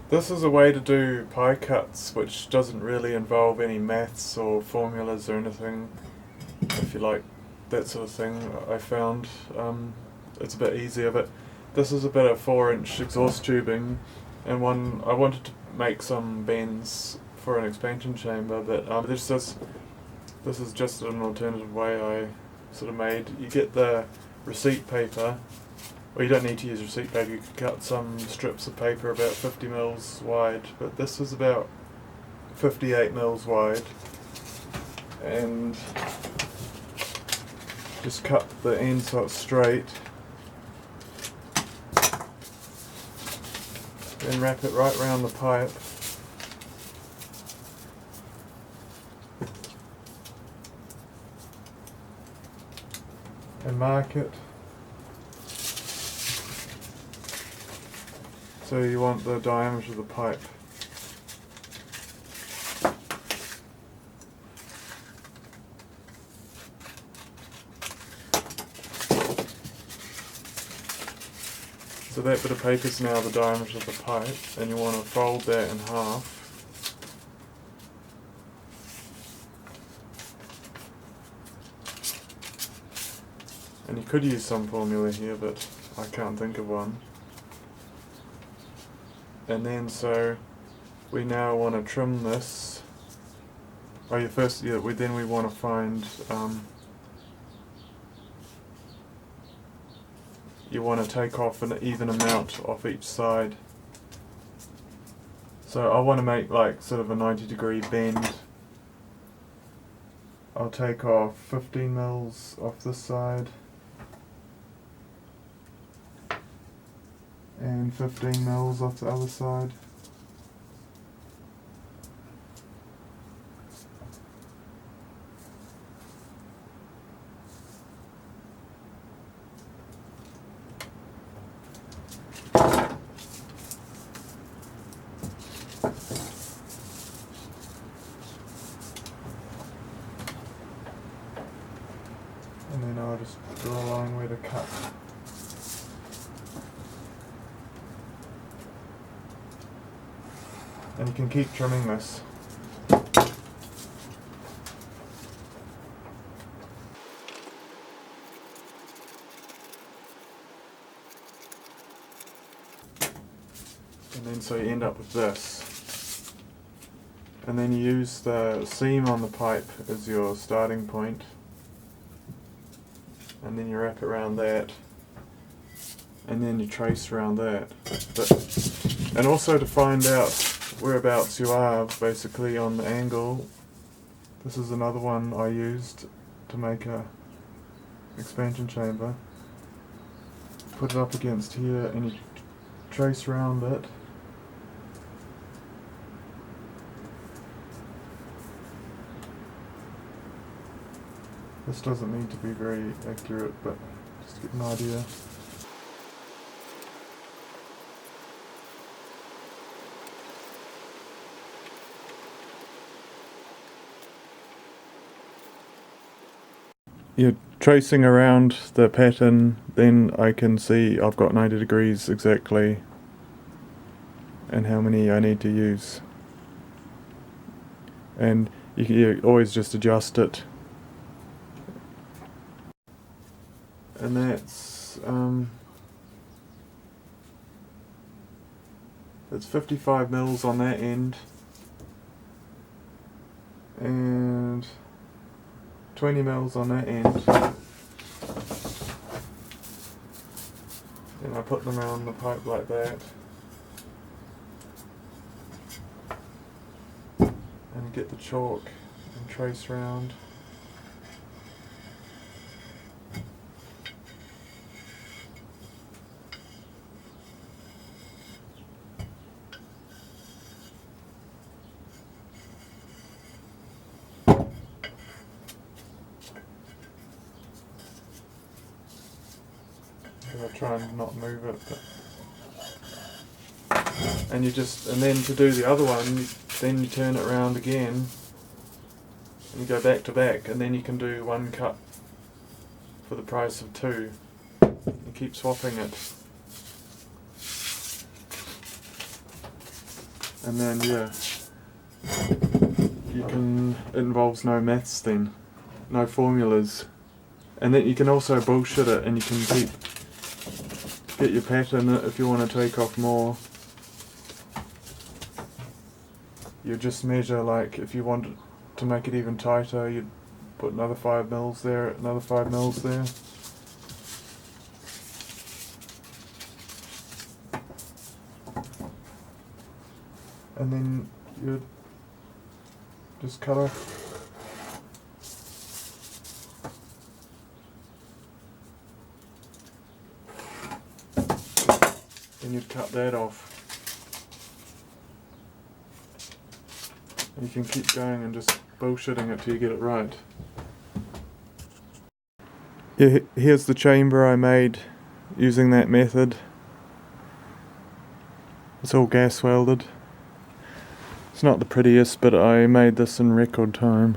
This is a way to do pie cuts which doesn't really involve any maths or formulas or anything. If you like that sort of thing, I found it's a bit easier. But this is a bit of 4-inch exhaust tubing, and I wanted to make some bends for an expansion chamber, but this is just an alternative way I sort of made. You get the receipt paper. Well, you don't need to use receipt paper. You could cut some strips of paper about 50 mils wide, but this is about 58 mils wide, and just cut the end so it's straight, then wrap it right around the pipe, and mark it. So you want the diameter of the pipe. So that bit of paper is now the diameter of the pipe, and you want to fold that in half. And you could use some formula here, but I can't think of one. And then so we now want to trim this. Oh yeah, first then we want to find you want to take off an even amount off each side. So I want to make like sort of a 90-degree bend. I'll take off 15 mils off this side and 15 mils off the other side. And then I'll just draw a line where to cut. And you can keep trimming this. And then so you end up with this. And then you use the seam on the pipe as your starting point. And then you wrap it around that. And then you trace around that. And also to find out whereabouts you are basically on the angle, this is another one I used to make a expansion chamber. Put it up against here and you trace around it. This doesn't need to be very accurate, but just to get an idea. You're tracing around the pattern, then I can see I've got 90 degrees exactly and how many I need to use. And you always just adjust it. And that's 55 mils on that end and 20 mils on that end. And I put them around the pipe like that. And get the chalk and trace round. I try and not move it, and then to do the other one, then you turn it around again, and you go back to back, and then you can do one cut for the price of two. You keep swapping it. And then yeah, it involves no maths then, no formulas. And then you can also bullshit it, and you can get your pattern if you want to take off more. You just measure, like if you want to make it even tighter, you'd put another 5 mils there, another 5 mils there. And then you'd just cut off. Then you'd cut that off. You can keep going and just bullshitting it till you get it right. Yeah, here's the chamber I made using that method. It's all gas welded. It's not the prettiest, but I made this in record time.